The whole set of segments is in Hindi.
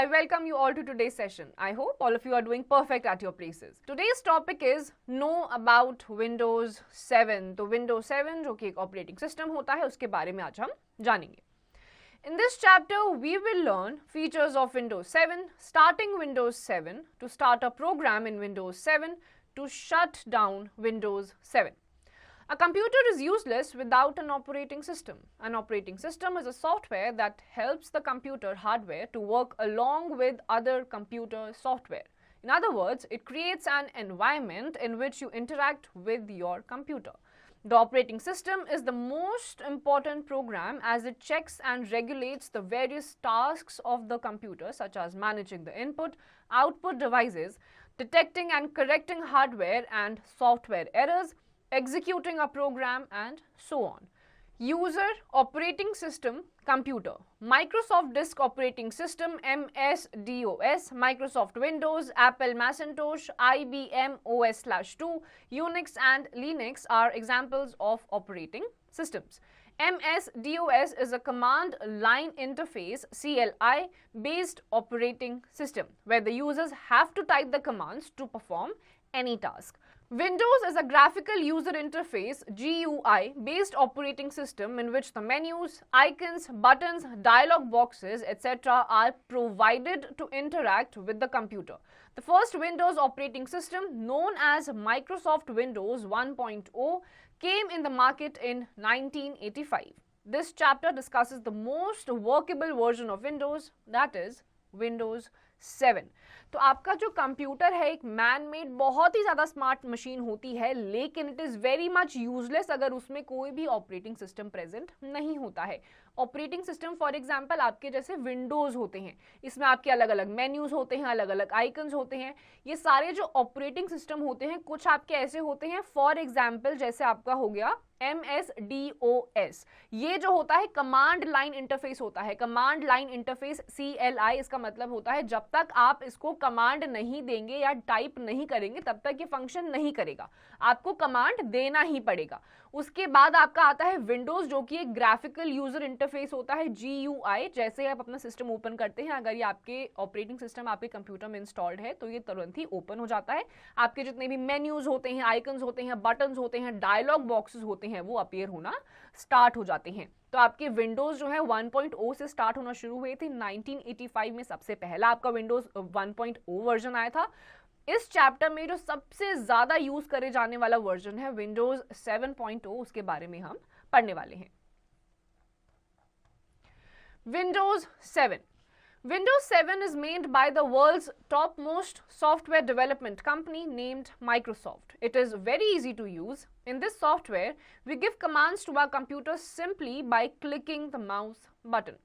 I welcome you all to today's session. I hope all of you are doing perfect at your places. Today's topic is know about Windows 7. तो Windows 7 जो कि एक ऑपरेटिंग सिस्टम होता है उसके बारे में आज हम जानेंगे. In this chapter, we will learn features of Windows 7, starting Windows 7, to start a program in Windows 7, to shut down Windows 7. A computer is useless without an operating system. An operating system is a software that helps the computer hardware to work along with other computer software. In other words, it creates an environment in which you interact with your computer. The operating system is the most important program as it checks and regulates the various tasks of the computer, such as managing the input, output devices, detecting and correcting hardware and software errors, executing a program, and so on. User operating system computer. Microsoft Disk Operating System MS-DOS, Microsoft Windows, Apple Macintosh, IBM OS/2, Unix and Linux are examples of operating systems. MS-DOS is a command line interface CLI based operating system where the users have to type the commands to perform any task. Windows is a graphical user interface GUI based operating system in which the menus, icons, buttons, dialog boxes, etc. are provided to interact with the computer. The first Windows operating system, known as Microsoft Windows 1.0, came in the market in 1985. This chapter discusses the most workable version of Windows, that is Windows 7. तो आपका जो कंप्यूटर है एक मैन मेड बहुत ही ज़्यादा स्मार्ट मशीन होती है, लेकिन it is very much useless अगर उसमें कोई भी ऑपरेटिंग सिस्टम प्रेजेंट नहीं होता है. ऑपरेटिंग सिस्टम फॉर एग्जांपल आपके जैसे विंडोज़ होते हैं, इसमें आपके अलग अलग मेन्यूज़ होते हैं, अलग अलग आइकन्स होते हैं. ये सारे जो ऑपरेटिंग सिस्टम होते हैं कुछ आपके ऐसे होते हैं, फॉर एग्जाम्पल जैसे आपका हो गया MS-DOS. ये जो होता है कमांड लाइन इंटरफेस होता है. कमांड लाइन इंटरफेस CLI, इसका मतलब होता है जब तक आप इसको कमांड नहीं देंगे या टाइप नहीं करेंगे तब तक ये फंक्शन नहीं करेगा. आपको कमांड देना ही पड़ेगा. उसके बाद आपका आता है विंडोज जो कि एक ग्राफिकल यूजर इंटरफेस होता है GUI. जैसे आप अपना सिस्टम ओपन करते हैं, अगर ये आपके ऑपरेटिंग सिस्टम आपके कंप्यूटर में इंस्टॉल्ड है तो ये तुरंत ही ओपन हो जाता है. आपके जितने भी मेन्यूज होते हैं, आइकन्स होते हैं, बटन्स होते हैं, डायलॉग बॉक्सेस होते हैं, वो अपीयर होना स्टार्ट हो जाते हैं. तो आपके विंडोज जो है 1.0 से स्टार्ट होना शुरू हुए थे. 1985 में सबसे पहला आपका विंडोज 1.0 वर्जन आया था. इस चैप्टर में जो सबसे ज्यादा यूज करे जाने वाला वर्जन है विंडोज 7.0, उसके बारे में हम पढ़ने वाले हैं. Windows 7. Windows 7 is made by the world's topmost software development company named Microsoft. It is very easy to use. In this software, we give commands to our computers simply by clicking the mouse button.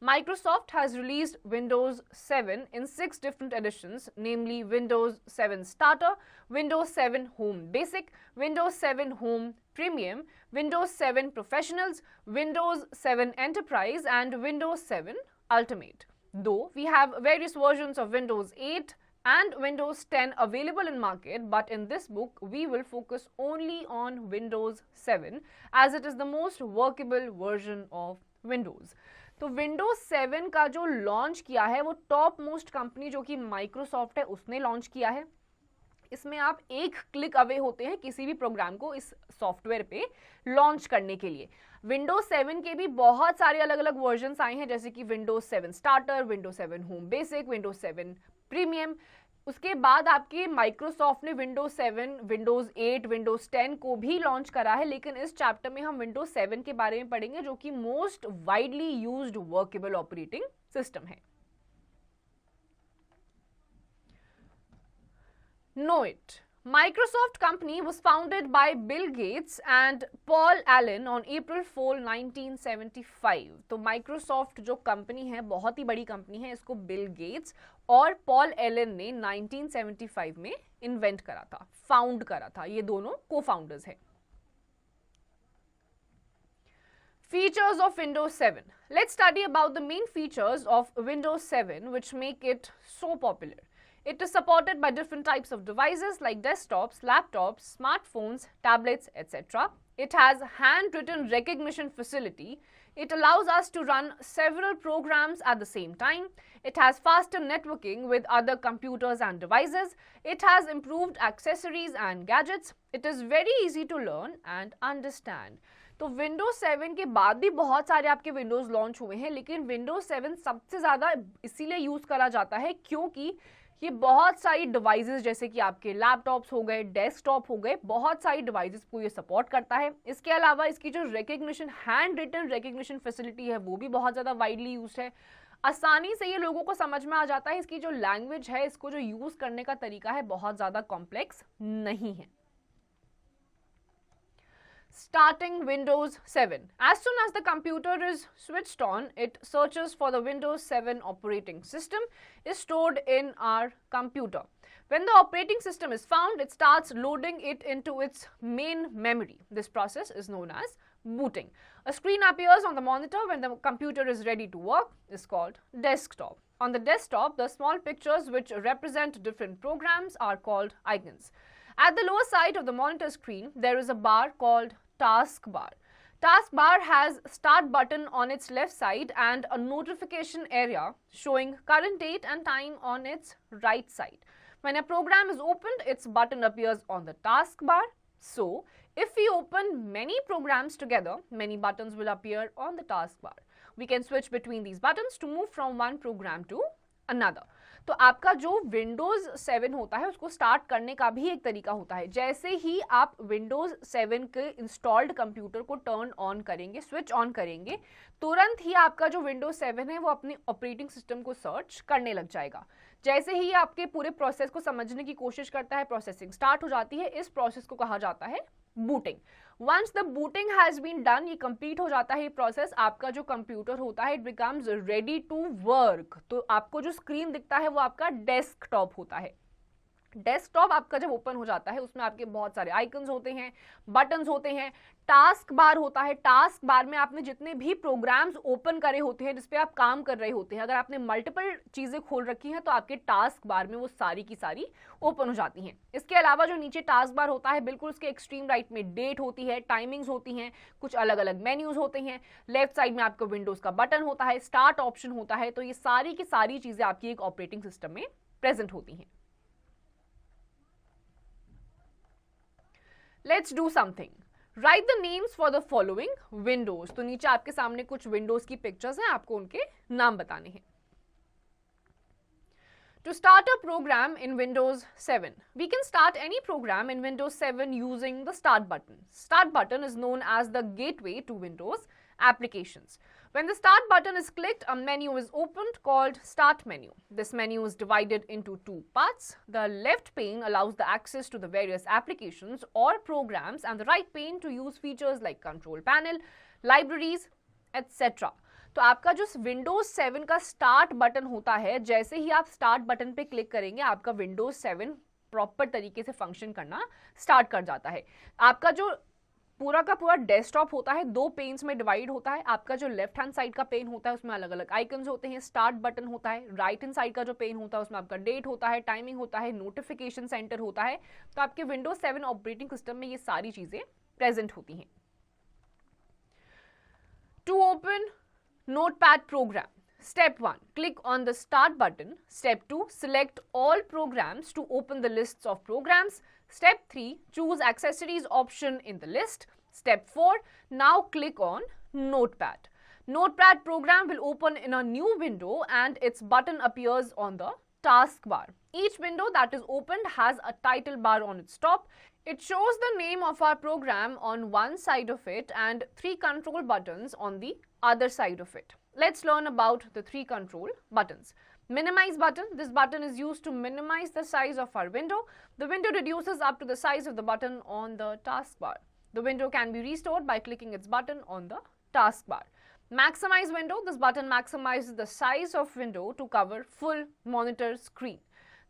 Microsoft has released Windows 7 in 6 different editions, namely Windows 7 Starter, Windows 7 Home Basic, Windows 7 Home Premium, Windows 7 Professionals, Windows 7 Enterprise, and Windows 7 Ultimate. Though we have various versions of Windows 8 and Windows 10 available in market, but in this book we will focus only on Windows 7 as it is the most workable version of Windows. तो Windows 7 का जो लॉन्च किया है वो टॉप मोस्ट कंपनी जो कि माइक्रोसॉफ्ट है उसने लॉन्च किया है. इसमें आप एक क्लिक अवे होते हैं किसी भी प्रोग्राम को इस सॉफ्टवेयर पे लॉन्च करने के लिए. विंडोज 7 के भी बहुत सारे अलग अलग वर्जन्स आए हैं, जैसे कि Windows 7 starter, Windows 7 home basic, Windows 7 premium. उसके बाद आपके माइक्रोसॉफ्ट ने विंडोज 7, विंडोज 8, विंडोज 10 को भी लॉन्च करा है, लेकिन इस चैप्टर में हम विंडोज 7 के बारे में पढ़ेंगे जो कि most widely used workable operating system है. Know it. Microsoft company was founded by Bill Gates and Paul Allen on April 4, 1975. तो Microsoft जो कंपनी है बहुत ही बड़ी कंपनी है, इसको बिल गेट्स और पॉल एलन ने 1975 में इन्वेंट करा था, फाउंड करा था. ये दोनों को-फाउंडर्स हैं. Features of Windows 7. Let's study about the main features of Windows 7 which make it so popular. It is supported by different types of devices like desktops, laptops, smartphones, tablets, etc. It has handwritten recognition facility. It allows us to run several programs at the same time. It has faster networking with other computers and devices. It has improved accessories and gadgets. It is very easy to learn and understand. तो Windows 7 के बाद भी बहुत सारे आपके Windows लॉन्च हुए हैं, लेकिन Windows 7 सबसे ज़्यादा इसीलिए यूज़ करा जाता है क्योंकि ये बहुत सारी डिवाइसेस जैसे कि आपके लैपटॉप्स हो गए, डेस्कटॉप हो गए, बहुत सारी डिवाइसेस को ये सपोर्ट करता है. इसके अलावा इसकी जो recognition, handwritten recognition facility है वो भी बहुत ज़्यादा वाइडली यूज है. आसानी से ये लोगों को समझ में आ जाता है. इसकी जो लैंग्वेज है, इसको जो यूज़ करने का तरीका है, बहुत ज़्यादा कॉम्प्लेक्स नहीं है. Starting Windows 7. As soon as the computer is switched on, it searches for the Windows 7 operating system is stored in our computer. When the operating system is found, it starts loading it into its main memory. This process is known as booting. A screen appears on the monitor when the computer is ready to work, is called desktop. On the desktop, the small pictures which represent different programs are called icons. At the lower side of the monitor screen, there is a bar called taskbar. Taskbar has start button on its left side and a notification area showing current date and time on its right side. When a program is opened, its button appears on the taskbar. So, if we open many programs together, many buttons will appear on the taskbar. We can switch between these buttons to move from one program to another. तो आपका जो Windows 7 होता है उसको स्टार्ट करने का भी एक तरीका होता है. जैसे ही आप Windows 7 के इंस्टॉल्ड कंप्यूटर को टर्न ऑन करेंगे, स्विच ऑन करेंगे, तुरंत ही आपका जो Windows 7 है वो अपने ऑपरेटिंग सिस्टम को सर्च करने लग जाएगा. जैसे ही आपके पूरे प्रोसेस को समझने की कोशिश करता है, प्रोसेसिंग स्टार्ट हो जाती है. इस प्रोसेस को कहा जाता है booting. Once the booting has been done, ये कंप्लीट हो जाता है ये प्रोसेस, आपका जो कंप्यूटर होता है it becomes ready to work. तो आपको जो स्क्रीन दिखता है वो आपका डेस्कटॉप होता है. डेस्कटॉप आपका जब ओपन हो जाता है उसमें आपके बहुत सारे आइकन्स होते हैं, बटन्स होते हैं, टास्क बार होता है. टास्क बार में आपने जितने भी प्रोग्राम्स ओपन करे होते हैं जिसपे आप काम कर रहे होते हैं, अगर आपने मल्टीपल चीजें खोल रखी हैं तो आपके टास्क बार में वो सारी की सारी ओपन हो जाती हैं. इसके अलावा जो नीचे टास्क बार होता है बिल्कुल उसके एक्सट्रीम राइट में डेट होती है, टाइमिंग्स होती हैं, कुछ अलग अलग मेन्यूज होते हैं. लेफ्ट साइड में आपको विंडोज का बटन होता है, स्टार्ट ऑप्शन होता है. तो ये सारी की सारी चीजें आपकी एक ऑपरेटिंग सिस्टम में प्रेजेंट होती हैं. Let's do something. Write the names for the following windows. तो नीचे आपके सामने कुछ विंडोज की पिक्चर्स हैं, आपको उनके नाम बताने हैं. To start a program in Windows 7, we can start any program in Windows 7 using the Start button. Start button is known as the gateway to Windows applications. When the Start button is clicked, a menu is opened called Start menu. This menu is divided into two parts. The left pane allows the access to the various applications or programs, and the right pane to use features like control panel, libraries, etc. तो आपका जो Windows 7 का स्टार्ट बटन होता है, जैसे ही आप स्टार्ट बटन पे क्लिक करेंगे आपका Windows 7 प्रॉपर तरीके से फंक्शन करना स्टार्ट कर जाता है. आपका जो पूरा का पूरा डेस्कटॉप होता है दो पेन्स में डिवाइड होता है. आपका जो लेफ्ट हैंड साइड का पेन होता है उसमें अलग अलग आइकन्स होते हैं, स्टार्ट बटन होता है. राइट हैंड साइड का जो पेन होता है उसमें आपका डेट होता है, टाइमिंग होता है, नोटिफिकेशन सेंटर होता है. तो आपके Windows 7 ऑपरेटिंग सिस्टम में ये सारी चीजें प्रेजेंट होती हैं. To open Notepad program. Step 1. Click on the Start button. Step 2. Select all programs to open the lists of programs. Step 3. Choose Accessories option in the list. Step 4. Now click on Notepad. Notepad program will open in a new window and its button appears on the taskbar. Each window that is opened has a title bar on its top. It shows the name of our program on one side of it and three control buttons on the other side of it. Let's learn about the three control buttons. Minimize button. This button is used to minimize the size of our window. The window reduces up to the size of the button on the taskbar. The window can be restored by clicking its button on the taskbar. Maximize window. This button maximizes the size of window to cover full monitor screen.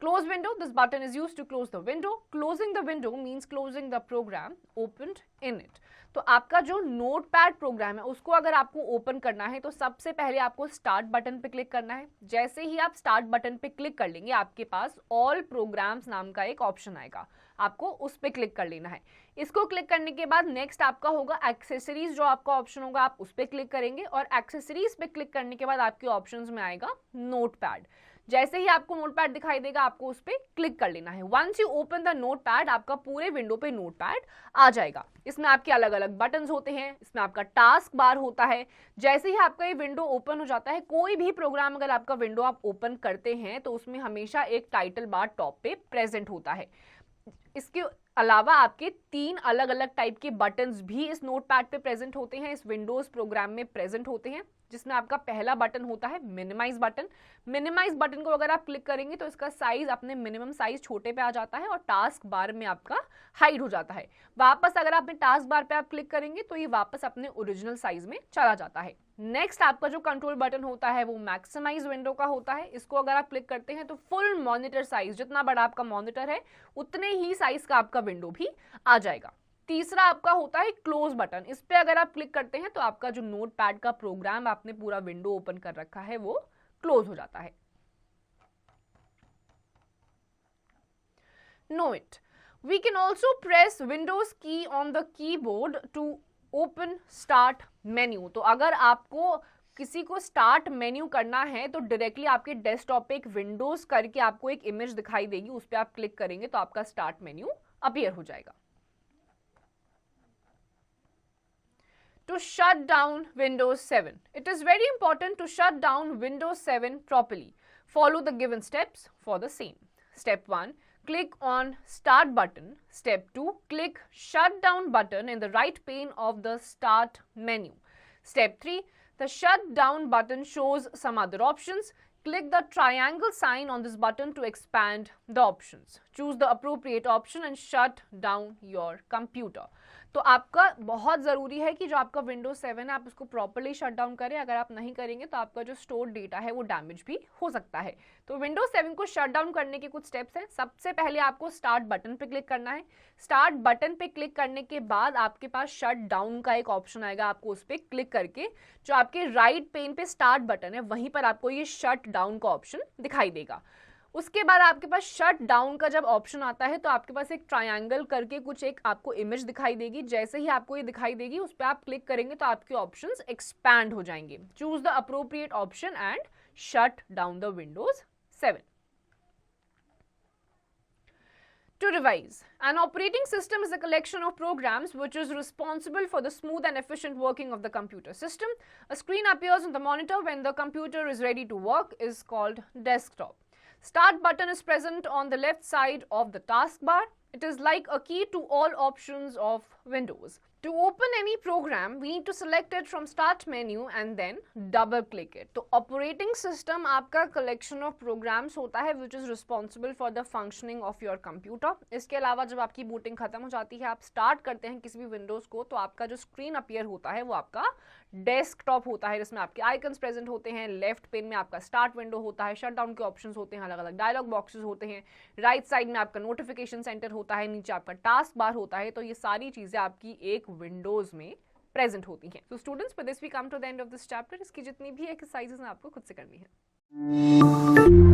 Close window, this button is used to close the window. Closing the window means closing the program opened in it. तो आपका जो नोटपैड प्रोग्राम है उसको अगर आपको ओपन करना है तो सबसे पहले आपको स्टार्ट बटन पे क्लिक करना है। जैसे ही आप स्टार्ट बटन पे क्लिक कर लेंगे आपके पास ऑल प्रोग्राम्स नाम का एक ऑप्शन आएगा, आपको उस पे क्लिक कर लेना है। इसको क्लिक करने के बाद नेक्स्ट आपका होगा एक्सेसरीज, जो आपका ऑप्शन होगा आप उस पे क्लिक करेंगे और एक्सेसरीज पे क्लिक करने के बाद आपके ऑप्शंस में आएगा नोटपैड। जैसे ही आपको नोटपैड दिखाई देगा आपको उस पर क्लिक कर लेना है। Once you open the notepad आपका पूरे विंडो पे नोटपैड आ जाएगा। इसमें आपके अलग अलग बटन्स होते हैं, इसमें आपका टास्क बार होता है। जैसे ही आपका ये विंडो ओपन हो जाता है, कोई भी प्रोग्राम अगर आपका विंडो आप ओपन करते हैं तो उसमें हमेशा एक टाइटल बार टॉप पे प्रेजेंट होता है। इसके अलावा आपके 3 अलग अलग टाइप के बटन्स भी इस नोटपैड पे प्रेजेंट होते हैं, इस विंडोज प्रोग्राम में प्रेजेंट होते हैं, जिसमें आपका पहला बटन होता है मिनिमाइज बटन। मिनिमाइज बटन को अगर आप क्लिक करेंगे तो इसका साइज अपने मिनिमम साइज छोटे पे आ जाता है और टास्क बार में आपका हाइड हो जाता है। वापस अगर आपने टास्क बार पे आप क्लिक करेंगे तो ये वापस अपने ओरिजिनल साइज में चला जाता है। नेक्स्ट आपका जो कंट्रोल बटन होता है वो मैक्सिमाइज विंडो का होता है। इसको अगर आप क्लिक करते हैं तो फुल मॉनिटर साइज, जितना बड़ा आपका मॉनिटर है उतने ही साइज का आपका विंडो भी आ जाएगा। तीसरा आपका होता है क्लोज बटन। इस पे अगर आप क्लिक करते हैं तो आपका जो नोटपैड का प्रोग्राम आपने पूरा विंडो ओपन कर रखा है वो क्लोज हो जाता है। Know it. We can also press Windows key on the keyboard to open Start menu. तो अगर आपको किसी को स्टार्ट मेन्यू करना है तो डायरेक्टली आपके डेस्कटॉप पे एक विंडोज करके आपको एक इमेज दिखाई देगी, उस पर आप क्लिक करेंगे तो आपका स्टार्ट मेन्यू अपीयर हो जाएगा। To shut down Windows 7. It is very important to shut down Windows 7 properly. Follow the given steps for the same. Step 1. Click on Start button. Step 2. Click Shut down button in the right pane of the Start menu. Step 3. The Shut down button shows some other options. Click the triangle sign on this button to expand the options. Choose the appropriate option and shut down your computer. तो आपका बहुत ज़रूरी है कि जो आपका Windows 7 है आप उसको प्रॉपरली शट डाउन करें। अगर आप नहीं करेंगे तो आपका जो स्टोर डेटा है वो डैमेज भी हो सकता है। तो Windows 7 को शट डाउन करने के कुछ स्टेप्स हैं। सबसे पहले आपको स्टार्ट बटन पे क्लिक करना है। स्टार्ट बटन पे क्लिक करने के बाद आपके पास शट डाउन का एक ऑप्शन आएगा, आपको उस पर क्लिक करके जो आपके राइट पेन पे स्टार्ट बटन है वहीं पर आपको ये शट डाउन का ऑप्शन दिखाई देगा। उसके बाद आपके पास शट डाउन का जब ऑप्शन आता है तो आपके पास एक ट्रायंगल करके कुछ एक आपको इमेज दिखाई देगी। जैसे ही आपको ये दिखाई देगी उस पर आप क्लिक करेंगे तो आपके ऑप्शंस एक्सपैंड हो जाएंगे। Choose the appropriate option and shut down the Windows 7। To revise, an operating system is a collection of programs which is responsible for the smooth and efficient working of the computer system. A screen appears on the monitor when the computer is ready to work is called desktop. Start button is present on the left side of the taskbar. It is like a key to all options of Windows. To open any program, we need to select it from Start menu and then double click it. तो operating system आपका collection of programs होता है which is responsible for the functioning of your computer. इसके अलावा जब आपकी booting खत्म हो जाती है, आप start करते हैं किसी भी Windows को, तो आपका जो screen appear होता है वो आपका desktop होता है, जिसमें आपके icons present होते हैं। Left pane में आपका start window होता है, shutdown के options होते हैं, अलग अलग dialog boxes होते हैं, right side में आपका notification center होता है, नीचे आपका task bar होता है। तो ये सारी चीजें आपकी एक विंडोज में प्रेजेंट होती हैं। तो students, with this we come to the end of this chapter. इसकी जितनी भी एक्सरसाइजेस हैं आपको खुद से करनी है।